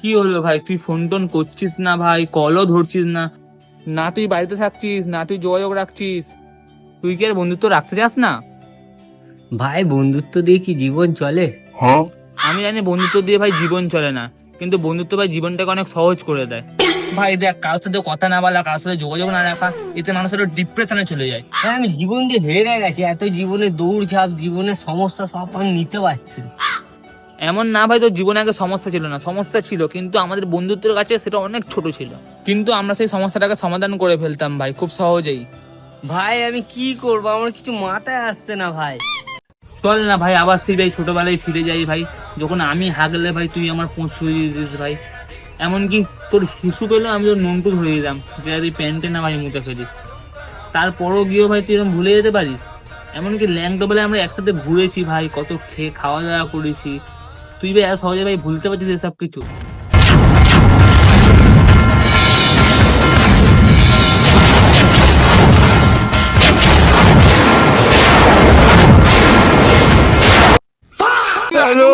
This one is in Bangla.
কি হলো ভাই, তুই ফোন টোন করছিস না ভাই, কলও ধরছিস না, না তুই বাড়িতে থাকছিস না তুই যোগাযোগ রাখছিস, তুই কি আর বন্ধুত্ব রাখতে চাস না? ভাই বন্ধুত্ব দিয়ে কি জীবন চলে? আমি জানি বন্ধুত্ব দিয়ে ভাই জীবন চলে না, কিন্তু বন্ধুত্ব ভাই জীবনটাকে অনেক সহজ করে দেয়। ভাই দেখ, কারোর সাথে কথা না বলা, কারোর সাথে যোগাযোগ না রাখা, এতে মানুষের ডিপ্রেশনে চলে যায়। হ্যাঁ, আমি জীবন দিয়ে হেরে গেছি, এত জীবনে দৌড়ঝাঁপ, জীবনের সমস্যা সব আমি নিতে পারছি না। এমন না ভাই, তোর জীবনে আগে সমস্যা ছিল না, সমস্যা ছিল, কিন্তু আমাদের বন্ধুত্বের কাছে সেটা অনেক ছোট ছিল, কিন্তু আমরা সেই সমস্যাটাকে সমাধান করে ফেলতাম ভাই খুব সহজেই। ভাই আমি কি করবো, আমার কিছু মাথায় আসছে না ভাই। চল না ভাই, আবার সেই ভাই ছোটবেলায় ফিরে যাই ভাই, যখন আমি হাগলে ভাই তুই আমার পোঁছ ছুঁয়ে দিতিস ভাই, এমনকি তোর হিসু পেলেও আমি তোর নন্টু ধরে দিতাম, যেটা তুই প্যান্টে না ভাই মুতে ফেলিস। তারপরও গিয়েও ভাই তুই এরকম ভুলে যেতে পারিস? এমনকি ল্যাংটো বেলায় আমরা একসাথে ঘুরেছি ভাই, কত খেয়ে খাওয়া দাওয়া করেছি, তুই ভাই এত সহজে ভাই ভুলতে পারছিস এসব কিছু? হ্যালো